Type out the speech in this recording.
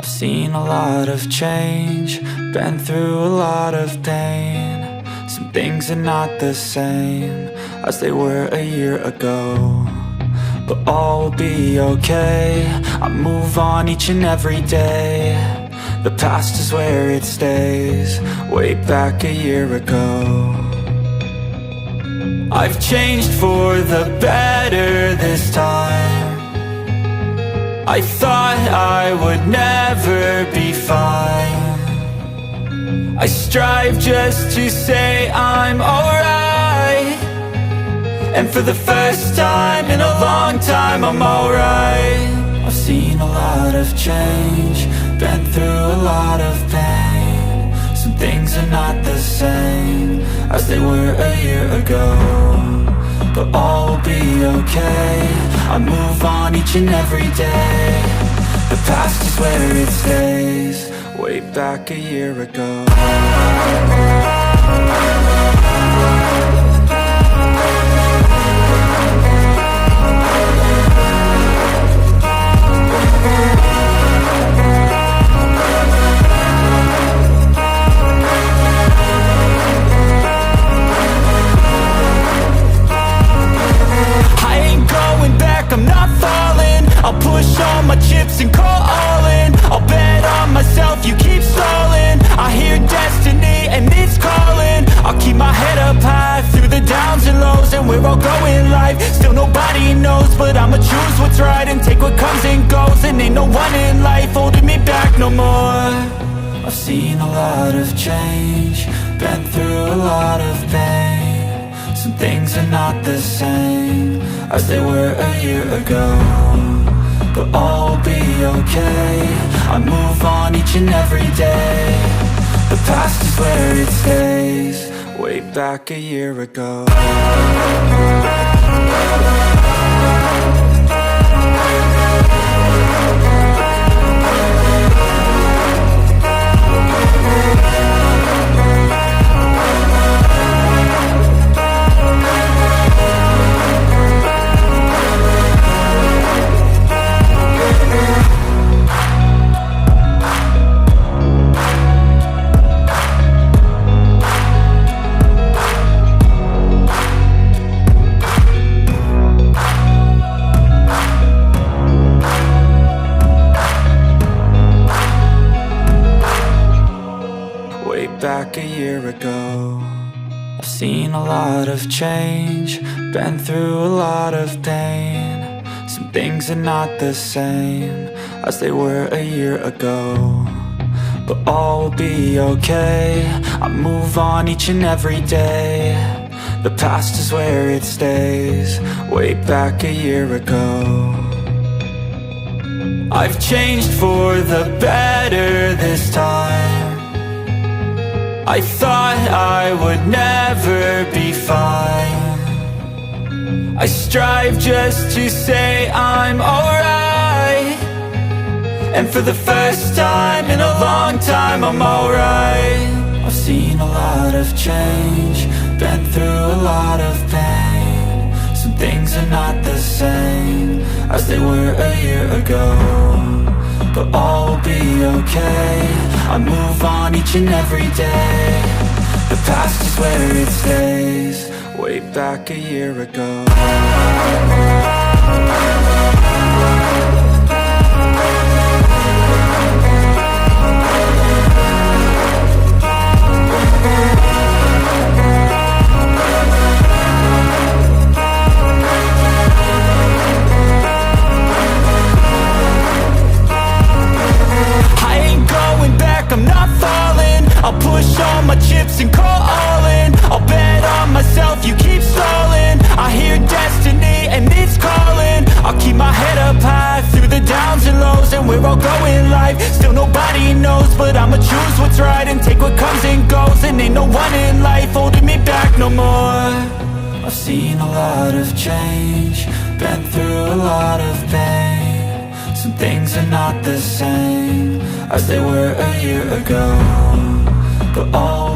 I've seen a lot of change, been through a lot of pain. Some things are not the same as they were a year ago, but all will be okay. I move on each and every day. The past is where it stays, way back a year ago. I've changed for the better this time. I thought I would never be fine. I strive just to say I'm alright, and for the first time in a long time I'm alright. I've seen a lot of change, been through a lot of pain. Some things are not the same as they were a year ago, but all will be okay. I move on each and every day. The past is where it stays, way back a year ago. I'm not falling, I'll push all my chips and call all in. I'll bet on myself, you keep stalling. I hear destiny and it's calling. I'll keep my head up high through the downs and lows, and we're all going live. Still nobody knows, but I'ma choose what's right and take what comes and goes. And ain't no one in life holding me back no more. I've seen a lot of change, been through a lot of pain. Some things are not the same as they were a year ago, but all will be okay. I move on each and every day. The past is where it stays, way back a year ago. Back a year ago, I've seen a lot of change, been through a lot of pain. Some things are not the same as they were a year ago, but all will be okay. I move on each and every day. The past is where it stays, way back a year ago. I've changed for the better this time. I thought I would never be fine. I strive just to say I'm alright, and for the first time in a long time I'm alright. I've seen a lot of change, been through a lot of pain. Some things are not the same as they were a year ago, but all will be okay. I move on each and every day. The past is where it stays, way back a year ago. I'm not falling, I'll push all my chips and call all in. I'll bet on myself, you keep stalling. I hear destiny and it's calling. I'll keep my head up high through the downs and lows, and we're all going live. Still nobody knows, but I'ma choose what's right and take what comes and goes. And ain't no one in life holding me back no more. I've seen a lot of change, been through a lot of pain. Some things are not the same as they were a year ago, but all